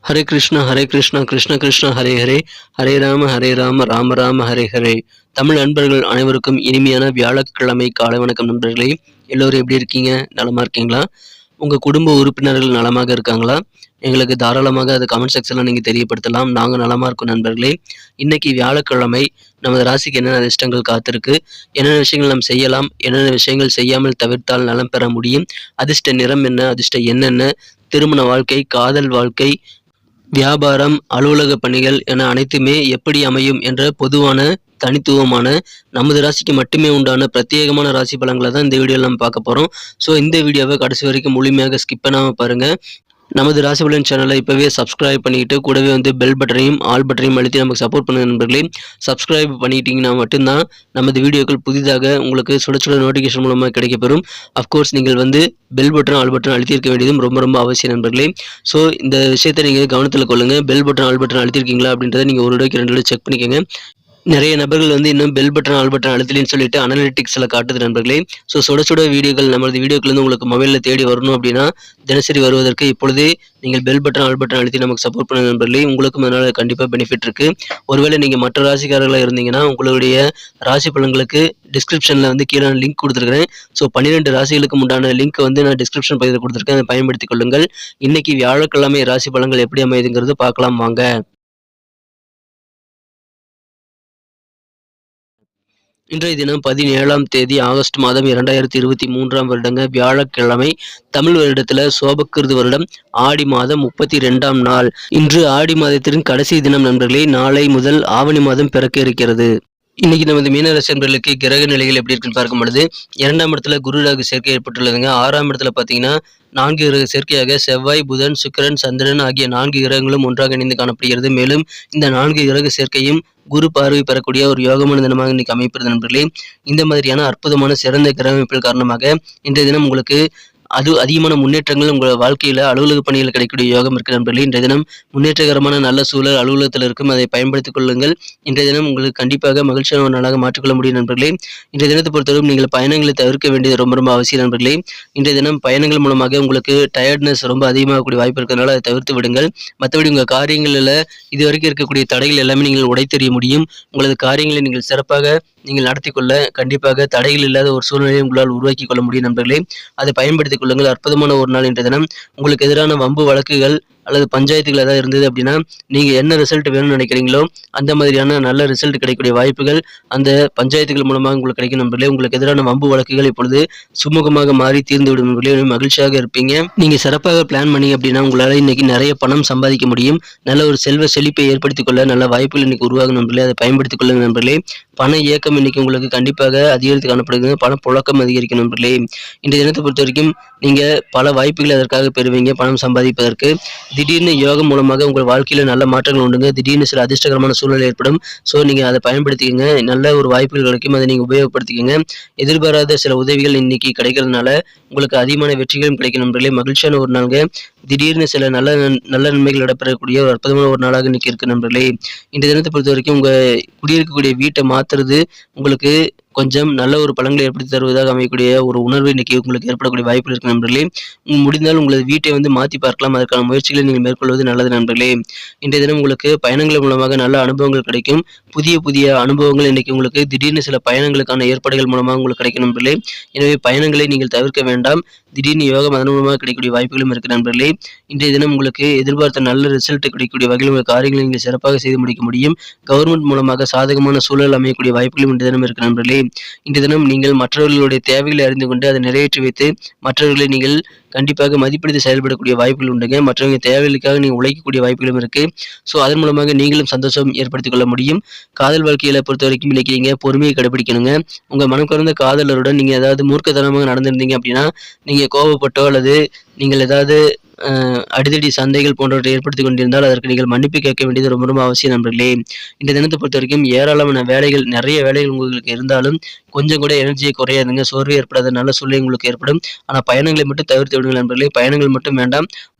ஹரே கிருஷ்ணா கிருஷ்ண கிருஷ்ண ஹரே ஹரே, ஹரே ராம ராம ராம ஹரே ஹரே. தமிழ் நண்பர்கள் அனைவருக்கும் இனிமையான வியாழக்கிழமை காலை வணக்கம் நண்பர்களே. எல்லோரும் எப்படி இருக்கீங்க? நலமா இருக்கீங்களா? உங்கள் குடும்ப உறுப்பினர்கள் நலமாக இருக்காங்களா? எங்களுக்கு தாராளமாக அது கமெண்ட் செக்ஷனில் நீங்கள் தெரியப்படுத்தலாம். நாங்கள் நலமாக இருக்கோம் நண்பர்களே. இன்னைக்கு வியாழக்கிழமை நமது ராசிக்கு என்னென்ன அதிர்ஷ்டங்கள் காத்திருக்கு, என்னென்ன விஷயங்கள் நாம் செய்யலாம், என்னென்ன விஷயங்கள் செய்யாமல் தவிர்த்தால் நலம் பெற முடியும், அதிர்ஷ்ட நிறம் என்ன, அதிர்ஷ்ட என்னென்ன, திருமண வாழ்க்கை, காதல் வாழ்க்கை, வியாபாரம், அலுவலக பணிகள் என அனைத்துமே எப்படி அமையும் என்ற பொதுவான தனித்துவமான நமது ராசிக்கு மட்டுமே உண்டான பிரத்யேகமான ராசி பலன்களை தான் இந்த வீடியோவில் நம்ம பார்க்க போகிறோம். ஸோ இந்த வீடியோவை கடைசி வரைக்கும் முழுமையாக ஸ்கிப் பண்ணாமல் பாருங்கள். நமது ராசி பலன் சேனலை இப்போவே சப்ஸ்கிரைப் பண்ணிக்கிட்டு கூடவே பெல் பட்டனையும் ஆல் பட்டனையும் அழுத்தி நமக்கு சப்போர்ட் பண்ணுங்க நண்பர்களே. சப்ஸ்கிரைப் பண்ணிக்கிட்டிங்கன்னா மட்டும்தான் நமது வீடியோக்கள் புதிதாக உங்களுக்கு சுட சுட நோட்டிஃபிகேஷன் மூலமாக கிடைக்கப்பெறும். அஃப்கோர்ஸ் நீங்கள் பெல் பட்டன் ஆல் பட்டன் அழுத்தியிருக்க வேண்டியதும் ரொம்ப ரொம்ப அவசியம் நண்பர்களே. ஸோ இந்த விஷயத்தை நீங்கள் கவனத்தில் கொள்ளுங்கள். பெல் பட்டன் ஆல் பட்டன் அழுத்திருக்கீங்களா அப்படின்றத நீங்கள் ஒரு தடவைக்கு 2 தடவை செக் பண்ணிக்கோங்க. நிறைய நபர்கள் இன்னும் பெல் பட்டன் ஆல் பட்டன் அழுத்தலின்னு சொல்லிட்டு அனலிட்டிக்ஸில் காட்டுது நண்பர்களே. ஸோ சுட சுட வீடியோக்கள் நமது வீடியோக்கள் உங்களுக்கு மொபைலில் தேடி வரணும் அப்படின்னா தினசரி வருவதற்கு இப்பொழுதே நீங்கள் பெல் பட்டன் ஆல் பட்டன் அழுத்தி நமக்கு சப்போர்ட் பண்ணுங்க நண்பர்களே. உங்களுக்கும் அதனால் கண்டிப்பாக பெனிஃபிட் இருக்குது. ஒருவேளை நீங்கள் மற்ற ராசிக்காரர்களாக இருந்தீங்கன்னா உங்களுடைய ராசி பலன்களுக்கு டிஸ்கிரிப்ஷனில் கீழே லிங்க் கொடுத்துருக்கிறேன். ஸோ 12 ராசிகளுக்கு உண்டான லிங்க் நான் டிஸ்கிரிப்ஷன் பகுதியில் கொடுத்துருக்கேன். அதை பயன்படுத்திக் கொள்ளுங்கள். இன்னைக்கு வியாழக்கிழமை ராசி பலன்கள் எப்படி அமையுதுங்கிறது பார்க்கலாம் வாங்க. இன்றைய தினம் 17ஆம் தேதி ஆகஸ்ட் மாதம் 2023ஆம் வருடங்க வியாழக்கிழமை. தமிழ் வருடத்தில் சோபக்கிருது வருடம் ஆடி மாதம் 32ஆம் நாள். இன்று ஆடி மாதத்தின் கடைசி தினம் நண்பர்களே. நாளை முதல் ஆவணி மாதம் பிறக்க இருக்கிறது. இன்னைக்கு நமது மீனராசி நண்பர்களுக்கு கிரக நிலைகள் எப்படி இருக்குன்னு பார்க்கும் பொழுது 2ஆம் இடத்துல குரு ராகு சேர்க்கை ஏற்பட்டுள்ளதுங்க. 6ஆம் இடத்துல பார்த்தீங்கன்னா 4 கிரக சேர்க்கையாக செவ்வாய், புதன், சுக்கிரன், சந்திரன் ஆகிய 4 கிரகங்களும் ஒன்றாக இணைந்து காணப்படுகிறது. மேலும் இந்த 4 கிரக சேர்க்கையும் குரு பார்வை பெறக்கூடிய ஒரு யோகமான தினமாக இன்னைக்கு அமைப்பது நண்பர்களே. இந்த மாதிரியான அற்புதமான சிறந்த கிரக அமைப்புகள் காரணமாக இன்றைய தினம் உங்களுக்கு அதிகமான முன்னேற்றங்கள் உங்கள் வாழ்க்கையில் அலுவலக பணியில் கிடைக்கக்கூடிய யோகம் இருக்குது நண்பர்களே. இன்றைய தினம் முன்னேற்றகரமான நல்ல சூழல் அலுவலகத்தில் இருக்கும். அதை பயன்படுத்திக் கொள்ளுங்கள். இன்றைய தினம் உங்களுக்கு கண்டிப்பாக மகிழ்ச்சியான ஒரு நாளாக மாற்றிக்கொள்ள முடியும் நண்பர்களே. இன்றைய தினத்தை பொறுத்தவரை நீங்கள் பயணங்களை தவிர்க்க வேண்டியது ரொம்ப ரொம்ப அவசியம் நண்பர்களே. இன்றைய தினம் பயணங்கள் மூலமாக உங்களுக்கு டயர்ட்னஸ் ரொம்ப அதிகமாகக்கூடிய வாய்ப்பு இருக்கிறதுனால அதை தவிர்த்து விடுங்கள். மற்றபடி உங்கள் காரியங்களில் இதுவரைக்கும் இருக்கக்கூடிய தடைகள் எல்லாமே நீங்கள் உடைத்தெறிய முடியும். உங்களது காரியங்களை நீங்கள் சிறப்பாக நீங்கள் நடத்தி கொள்ள கண்டிப்பாக தடைகள் இல்லாத ஒரு சூழ்நிலையை உங்களால் உருவாக்கி கொள்ள முடியும் நண்பர்களே. அதை பயன்படுத்திக் கொள்ளுங்கள். அற்புதமான ஒரு நாள் இன்றைய தினம். உங்களுக்கு எதிரான வம்பு வழக்குகள் அல்லது பஞ்சாயத்துகள் ஏதாவது இருந்தது அப்படின்னா நீங்கள் என்ன ரிசல்ட் வேணும்னு நினைக்கிறீங்களோ அந்த மாதிரியான நல்ல ரிசல்ட் கிடைக்கக்கூடிய வாய்ப்புகள் அந்த பஞ்சாயத்துகள் மூலமாக உங்களுக்கு கிடைக்கும் நண்பர்களே. உங்களுக்கு எதிரான வம்பு வழக்குகள் இப்பொழுது சுமூகமாக மாறி தீர்ந்துவிடும் நண்பர்களே. மகிழ்ச்சியாக இருப்பீங்க. நீங்கள் சிறப்பாக பிளான் பண்ணீங்க அப்படின்னா உங்களால் இன்னைக்கு நிறைய பணம் சம்பாதிக்க முடியும். நல்ல ஒரு செல்வ செழிப்பை ஏற்படுத்திக் கொள்ள நல்ல வாய்ப்புகள் இன்னைக்கு உருவாகும் நண்பர்களே. அதை பயன்படுத்திக் கொள்ளுங்க நண்பர்களே. பண இயக்கம் இன்னைக்கு உங்களுக்கு கண்டிப்பாக அதிகரித்து காணப்படுகிறது. பணப்புழக்கம் அதிகரிக்கும் நண்பர்களே. இன்றைய தினத்தை பொறுத்த வரைக்கும் நீங்கள் பல வாய்ப்புகளை அதற்காக பெறுவீங்க. பணம் சம்பாதிப்பதற்கு திடீர்னு யோகம் மூலமாக உங்கள் வாழ்க்கையில் நல்ல மாற்றங்கள் உண்டுங்க. திடீர்னு சில அதிர்ஷ்டகரமான சூழ்நிலை ஏற்படும். ஸோ நீங்கள் அதை பயன்படுத்திக்கங்க. நல்ல ஒரு வாய்ப்புகள் கிடைக்கும். அதை நீங்கள் உபயோகப்படுத்திக்கங்க. எதிர்பாராத சில உதவிகள் இன்னைக்கு கிடைக்கிறதுனால உங்களுக்கு அதிகமான வெற்றிகளும் கிடைக்கும் நண்பர்களே. மகிழ்ச்சியான ஒரு நாளுங்க. திடீர்னு சில நல்ல நன்மைகள் நடைபெறக்கூடிய ஒரு அற்புதமான ஒரு நாளாக இன்னைக்கு இருக்கு நண்பர்களே. இந்த தினத்தை பொறுத்த வரைக்கும் உங்கள் குடியிருக்கக்கூடிய வீட்டை மாற்றுறது உங்களுக்கு கொஞ்சம் நல்ல ஒரு பலன்களை ஏற்படுத்தி தருவதாக அமையக்கூடிய ஒரு உணர்வு இன்னைக்கு உங்களுக்கு ஏற்படக்கூடிய வாய்ப்புகள் இருக்கு நண்பர்களே. முடிந்தால் உங்களது வீட்டை மாற்றி பார்க்கலாம். அதற்கான முயற்சிகளை நீங்கள் மேற்கொள்வது நல்லது நண்பர்களே. இன்றைய தினம் உங்களுக்கு பயணங்கள் மூலமாக நல்ல அனுபவங்கள் கிடைக்கும். புதிய அனுபவங்கள் இன்னைக்கு உங்களுக்கு திடீர்னு சில பயணங்களுக்கான ஏற்பாடுகள் மூலமாக உங்களுக்கு கிடைக்கும் நண்பர்களே. எனவே பயணங்களை நீங்கள் தவிர்க்க வேண்டாம். திடீர்னு யோகம் அதன் மூலமாக கிடைக்கக்கூடிய வாய்ப்புகளும் இருக்கு நண்பர்களே. இன்றைய தினம் உங்களுக்கு எதிர்பார்த்த நல்ல ரிசல்ட் கிடைக்கக்கூடிய வகையில் உங்கள் காரியங்களை நீங்கள் சிறப்பாக செய்து முடிக்க முடியும். கவர்மெண்ட் மூலமாக சாதகமான சூழல் அமையக்கூடிய வாய்ப்புகளும் இன்றைய தினம் இருக்கு நண்பர்களே. இன்றைய தினம் நீங்கள் மற்றவர்களுடைய தேவைகளை அறிந்து கொண்டு அதை நிறைவேற்றி வைத்து மற்றவர்களை நீங்கள் கண்டிப்பாக மதிப்பிடுத்து செயல்படக்கூடிய வாய்ப்புகள் உண்டுங்க. மற்றவங்க தேவைகளுக்காக நீங்கள் உழைக்கக்கூடிய வாய்ப்புகளும் இருக்கு. ஸோ அதன் மூலமாக நீங்களும் சந்தோஷம் ஏற்படுத்திக் கொள்ள முடியும். காதல் வாழ்க்கையில பொறுத்த வரைக்கும் இன்னைக்கு நீங்கள் பொறுமையை கடைபிடிக்கணுங்க. உங்கள் மனம் கலந்த காதலருடன் நீங்கள் ஏதாவது மூர்க்கத்தனமாக நடந்திருந்தீங்க அப்படின்னா நீங்கள் கோபப்பட்டோ அல்லது நீங்கள் ஏதாவது அடிதடி சந்தைகள் போன்றவற்றை ஏற்படுத்தி கொண்டிருந்தால் அதற்கு நீங்கள் மன்னிப்பு கேட்க வேண்டியது ரொம்ப ரொம்ப அவசியம் நண்பர்களே. இந்த தினத்தை பொறுத்த வரைக்கும் ஏராளமான வேலைகள் நிறைய வேலைகள் உங்களுக்கு இருந்தாலும் கொஞ்சம் கூட எனர்ஜியை குறையாதுங்க. சோர்வு ஏற்படாத நல்ல சூழ்நிலை உங்களுக்கு ஏற்படும். ஆனால் பயணங்களை மட்டும் தவிர்த்து விடுங்கள் நண்பர்களே. பயணங்கள் மட்டும் வேண்டாம்.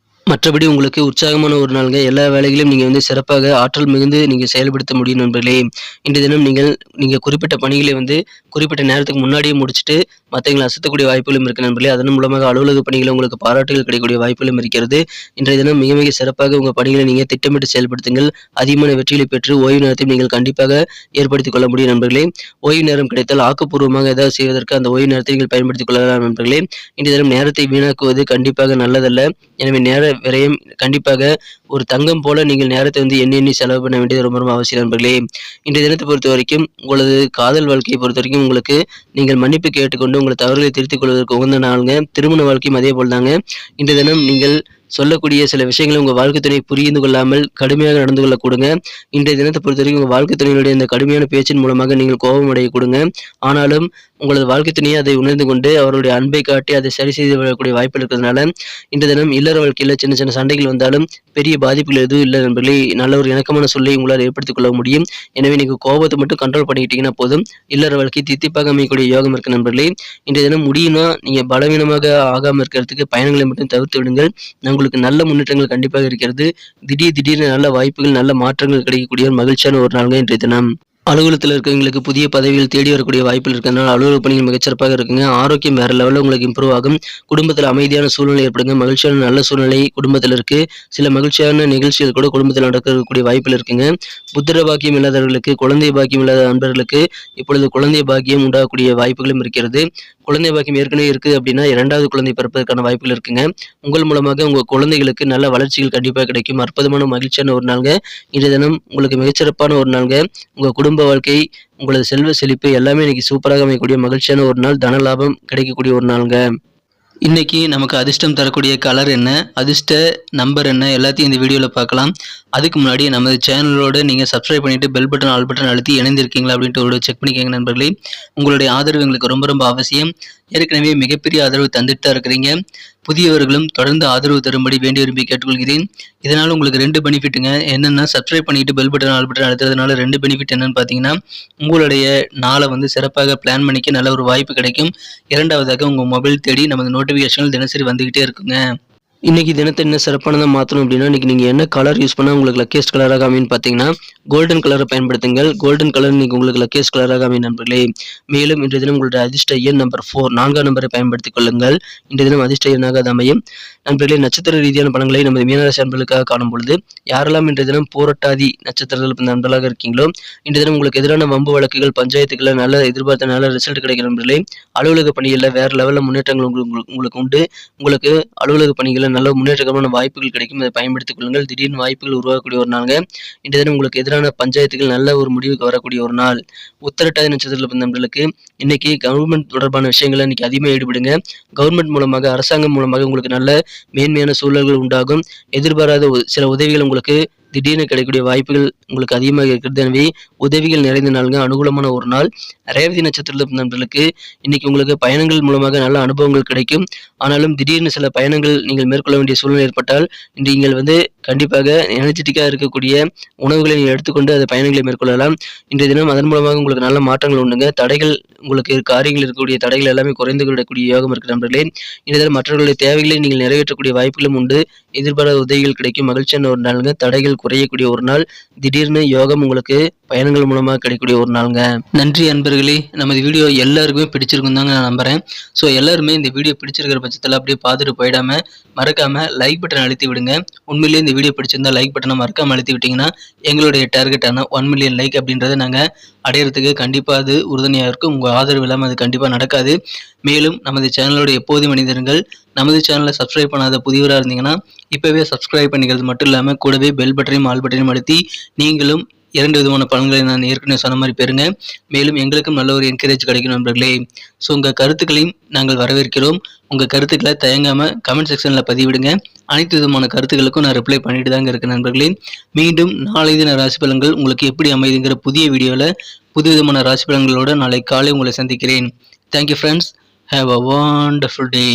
மற்றபடி உங்களுக்கு உற்சாகமான ஒரு நாளுங்க. எல்லா வேலைகளையும் நீங்க வந்து சிறப்பாக ஆற்றல் மிகுந்து நீங்க செயல்படுத்த முடியும் நண்பர்களே. இன்றைய தினம் நீங்க குறிப்பிட்ட பணிகளை வந்து குறிப்பிட்ட நேரத்துக்கு முன்னாடியே முடிச்சுட்டு, மத்தவங்கள அசத்தக்கூடிய வாய்ப்புகளும் இருக்கு நண்பர்களே. அதன் மூலமாக அலுவலக பணியில உங்களுக்கு பாராட்டுகள் கிடைக்கக்கூடிய வாய்ப்புகளும் இருக்கிறது. இன்றைய தினம் மிக மிக சிறப்பாக உங்க பணிகளை நீங்க திட்டமிட்டு செயல்படுத்துங்கள். அதிகமான வெற்றிகளை பெற்று ஓய்வு நேரத்தையும் நீங்கள் கண்டிப்பாக ஏற்படுத்திக் கொள்ள முடியும் நண்பர்களே. ஓய்வு நேரம் கிடைத்தால் ஆக்கப்பூர்வமாக ஏதாவது செய்வதற்கு அந்த ஓய்வு நேரத்தை நீங்கள் பயன்படுத்திக் கொள்ளலாம் நண்பர்களே. இன்றைய தினம் நேரத்தை வீணாக்குவது கண்டிப்பாக நல்லதல்ல. எனவே நேர விரயம் கண்டிப்பாக ஒரு தங்கம் போல நீங்கள் நேரத்தை வந்து எண்ணி எண்ணி செலவு பண்ண வேண்டியது ரொம்ப ரொம்ப அவசியம் நண்பர்களே. இன்றைய தினத்தை பொறுத்தவரைக்கும் உங்களது காதல் வாழ்க்கையை பொறுத்தவரைக்கும் உங்களுக்கு நீங்கள் மன்னிப்பு கேட்டுக்கொண்டு உங்கள் தவறுகளை திருத்திக் கொள்வதற்கு உகந்த நாளுங்க. திருமண வாழ்க்கையும் அதே போல் தாங்க. இன்றைய தினம் நீங்கள் சொல்லக்கூடிய சில விஷயங்களை உங்க வாழ்க்கை துணை புரிந்து கொள்ளாமல் கடுமையாக நடந்து கொள்ள கொடுங்க. இன்றைய தினத்தை பொறுத்தவரைக்கும் உங்க வாழ்க்கை துணையினுடைய இந்த கடுமையான பேச்சின் மூலமாக நீங்கள் கோபம் அடைய கொடுங்க. ஆனாலும் உங்களது வாழ்க்கை துணையை அதை உணர்ந்து கொண்டு அவருடைய அன்பை காட்டி அதை சரி செய்து வரக்கூடிய வாய்ப்பு இருக்கிறதுனால இன்றைய தினம் இல்லற வாழ்க்கையில சின்ன சின்ன சண்டைகள் வந்தாலும் பெரிய பாதிப்புகள் எதுவும் இல்லை நண்பர்களே. நல்ல ஒரு இணக்கமான சொல்லை உங்களால் ஏற்படுத்திக் கொள்ள முடியும். எனவே நீங்க கோபத்தை மட்டும் கண்ட்ரோல் பண்ணிக்கிட்டீங்கன்னா போதும். இல்லற வாழ்க்கை தித்திப்பாக அமையக்கூடிய யோகம் இருக்கு நண்பர்களே. இன்றைய தினம் முடியும்னா நீங்க பலவீனமாக ஆகாம இருக்கிறதுக்கு பயணங்களை மட்டும் தவிர்த்து விடுங்கள். உங்களுக்கு நல்ல முன்னேற்றங்கள் கண்டிப்பாக இருக்கிறது. திடீர்னு நல்ல வாய்ப்புகள் நல்ல மாற்றங்கள் கிடைக்கக்கூடிய ஒரு மகிழ்ச்சியான ஒரு நாளுங்க இன்றைய தினம். அலுவலகத்தில் இருக்கவங்களுக்கு புதிய பதவிகள் தேடி வரக்கூடிய வாய்ப்புகள் இருக்கிறதுனால அலுவலக பணிகள் மிகச்சிறப்பாக இருக்குங்க. ஆரோக்கியம் வேற லெவலில் உங்களுக்கு இம்ப்ரூவ் ஆகும். குடும்பத்தில் அமைதியான சூழ்நிலை ஏற்படுங்க. மகிழ்ச்சியான நல்ல சூழ்நிலை குடும்பத்தில் இருக்கு. சில மகிழ்ச்சியான நிகழ்ச்சிகள் கூட குடும்பத்தில் நடக்கக்கூடிய வாய்ப்புகள் இருக்குங்க. புத்திர பாக்கியம் இல்லாதவர்களுக்கு, குழந்தை பாக்கியம் இல்லாத நண்பர்களுக்கு இப்பொழுது குழந்தை பாக்கியம் உண்டாகக்கூடிய வாய்ப்புகளும் இருக்கிறது. குழந்தை பாக்கியம் ஏற்கனவே இருக்குது அப்படின்னா 2வது குழந்தை பிறப்பதற்கான வாய்ப்புகள் இருக்குங்க. உங்கள் மூலமாக உங்க குழந்தைகளுக்கு நல்ல வளர்ச்சிகள் கண்டிப்பாக கிடைக்கும். அற்புதமான மகிழ்ச்சியான ஒரு நாளுங்க. இன்றைய தினம் உங்களுக்கு மிகச்சிறப்பான ஒரு நாளுங்க. உங்க குடும்ப வாழ்க்கை, உங்களது செல்வ செழிப்பு எல்லாமே இன்னைக்கு சூப்பராக அமையக்கூடிய மகிழ்ச்சியான ஒரு நாள். தன லாபம் கிடைக்கக்கூடிய ஒரு நாளுங்க. இன்னைக்கு நமக்கு அதிர்ஷ்டம் தரக்கூடிய கலர் என்ன, அதிர்ஷ்ட நம்பர் என்ன எல்லாத்தையும் இந்த வீடியோவில் பார்க்கலாம். அதுக்கு முன்னாடி நமது சேனலோட நீங்கள் சப்ஸ்கிரைப் பண்ணிட்டு பெல் பட்டன் ஆல் பட்டன் அழுத்தி இணைந்திருக்கீங்களா அப்படின்ட்டு ஒரு செக் பண்ணிக்கோங்க நண்பர்களே. உங்களுடைய ஆதரவு எங்களுக்கு ரொம்ப ரொம்ப அவசியம். ஏற்கனவே மிகப்பெரிய ஆதரவு தந்துட்டு தான் இருக்கிறீங்க. புதியவர்களும் தொடர்ந்து ஆதரவு தரும்படி வேண்டி விரும்பி கேட்டுக்கொள்கிறேன். இதனால் உங்களுக்கு 2 பெனிஃபிட்டுங்க. என்னென்னா சப்ஸ்கிரைப் பண்ணிட்டு பெல் பட்டன் ஆல் பட்டன் அழுத்துறதுனால 2 பெனிஃபிட் என்னன்னு பார்த்தீங்கன்னா, உங்களுடைய நாளை வந்து சிறப்பாக பிளான் பண்ணிக்க நல்ல ஒரு வாய்ப்பு கிடைக்கும். 2வதாக உங்கள் மொபைல் தேடி நமது நோட்டிஃபிகேஷன்கள் தினசரி வந்துகிட்டே இருக்குங்க. இன்னைக்கு தினத்தை என்ன சிறப்பானதாக மாற்றணும் அப்படின்னா, இன்னைக்கு நீங்கள் என்ன கலர் யூஸ் பண்ணால் உங்களுக்கு லக்கியஸ்ட் கலராக அமைன்னு பார்த்தீங்கன்னா, கோல்டன் கலரை பயன்படுத்துங்கள். கோல்டன் கலர் இன்னைக்கு உங்களுக்கு லக்கியஸ்ட் கலராக அமையும் நண்பர்களே. மேலும் இன்றைய தினம் உங்களுடைய அதிர்ஷ்ட எண் நம்பர் 4 4ஆம் நம்பரை பயன்படுத்திக் கொள்ளுங்கள். இன்றைய தினம் அதிர்ஷ்ட எண்ணாக அது அமையும். நண்பர்களே, நட்சத்திர ரீதியான பலன்களை நமது மீனராசி நண்பர்களுக்காக காணும் பொழுது யாரெல்லாம் இன்றைய தினம் பூரட்டாதி நட்சத்திரத்தில் நண்பர்களாக இருக்கீங்களோ, இன்றைய தினம் உங்களுக்கு எதிரான வம்பு வழக்குகள் பஞ்சாயத்துக்களை நல்ல எதிர்பார்த்த நல்ல ரிசல்ட் கிடைக்கும் நண்பர்களே. அலுவலக பணிகளில் வேற லெவலில் முன்னேற்றங்கள் உங்களுக்கு உண்டு. உங்களுக்கு அலுவலக பணிகளில் நல்ல முன்னேற்றமான வாய்ப்புகள் கிடைக்கும். அதை பயன்படுத்திக் கொள்ளுங்கள். திடீர்னு வாய்ப்புகள் உருவாகக்கூடிய ஒரு நாளுங்க. இன்றைய தினம் உங்களுக்கு எதிரான பஞ்சாயத்துகள் நல்ல ஒரு முடிவுக்கு வரக்கூடிய ஒரு நாள். உத்திரட்டாதி நட்சத்திரத்தில் பிறந்த நண்பர்களுக்கு இன்னைக்கு கவர்மெண்ட் தொடர்பான விஷயங்களை இன்னைக்கு அதிகமாக ஈடுபடுங்க. கவர்மெண்ட் மூலமாக அரசாங்கம் மூலமாக உங்களுக்கு நல்ல மேன்மையான சூழல்கள் உண்டாகும். எதிர்பாராத சில உதவிகள் உங்களுக்கு திடீர்னு கிடைக்கக்கூடிய வாய்ப்புகள் உங்களுக்கு அதிகமாக இருக்கிறது. எனவே உதவிகள் நிறைந்த நாளுங்க. அனுகூலமான ஒரு நாள். ரேவதி நட்சத்திரத்தில் நண்பர்களுக்கு இன்னைக்கு உங்களுக்கு பயணங்கள் மூலமாக நல்ல அனுபவங்கள் கிடைக்கும். ஆனாலும் திடீர்னு சில பயணங்கள் நீங்கள் மேற்கொள்ள வேண்டிய சூழ்நிலை ஏற்பட்டால் நீங்கள் வந்து கண்டிப்பாக எனர்ஜெட்டிக்காக இருக்கக்கூடிய உணவுகளை நீங்கள் எடுத்துக்கொண்டு அந்த பயணங்களை மேற்கொள்ளலாம். இன்றைய தினம் அதன் மூலமாக உங்களுக்கு நல்ல மாற்றங்கள் உண்டுங்க. தடைகள் உங்களுக்கு காரியங்கள் இருக்கக்கூடிய தடைகள் எல்லாமே குறைந்து கொள்ளக்கூடிய யோகம் இருக்கிற நண்பர்களே. இன்றைய தினம் மற்றவர்களுடைய தேவைகளை நீங்கள் நிறைவேற்றக்கூடிய வாய்ப்புகளும் உண்டு. எதிர்பாராத உதவிகள் கிடைக்கும். மகிழ்ச்சியான ஒரு நாளுங்க. தடைகள் குறையக்கூடிய ஒரு நாள். திடீர்னு யோகம் உங்களுக்கு பயணங்கள் மூலமாக கிடைக்கக்கூடிய ஒரு நாளுங்க. நன்றி அன்பர்களே. நமது வீடியோ எல்லாருக்குமே பிடிச்சிருக்கும் தாங்க நான் நம்புறேன். ஸோ எல்லாருமே இந்த வீடியோ பிடிச்சிருக்கிற பட்சத்தில் அப்படியே பார்த்துட்டு போயிடாம மறக்காம லைக் பட்டன் அழுத்தி விடுங்க. உண்மையிலேயே இந்த வீடியோ பிடிச்சிருந்தா லைக் பட்டனை மறக்காம அழுத்தி விட்டீங்கன்னா எங்களுடைய டார்கெட்டான 1 மில்லியன் லைக் அப்படின்றத நாங்கள் அடையிறதுக்கு கண்டிப்பாக அது உறுதுணையாக இருக்கும். உங்கள் ஆதரவு இல்லாமல் அது கண்டிப்பாக நடக்காது. மேலும் நமது சேனலோட எப்போதும் மனிதர்கள் நமது சேனலை சப்ஸ்கிரைப் பண்ணாத புதியவராக இருந்தீங்கன்னா இப்போவே சப்ஸ்கிரைப் பண்ணிக்கிறது மட்டும் இல்லாமல் கூடவே பெல் பட்டனையும் ஆல் பட்டனையும் அழுத்தி நீங்களும் 2 விதமான பலன்களை நான் ஏற்கனவே சொன்ன மாதிரி பெறுங்க. மேலும் எங்களுக்கும் நல்ல ஒரு என்கரேஜ் கிடைக்கும் நண்பர்களே. ஸோ உங்கள் கருத்துக்களையும் நாங்கள் வரவேற்கிறோம். உங்கள் கருத்துக்களை தயங்காமல் கமெண்ட் செக்ஷனில் பதிவிடுங்க. அனைத்து விதமான கருத்துக்களுக்கும் நான் ரிப்ளை பண்ணிட்டு தாங்க இருக்கேன் நண்பர்களே. மீண்டும் நாளை தின ராசி பலன்கள் உங்களுக்கு எப்படி அமைதுங்கிற புதிய வீடியோவில் புது விதமான ராசி பலன்களோடு நாளை காலை உங்களை சந்திக்கிறேன். Thank you friends. Have a wonderful day.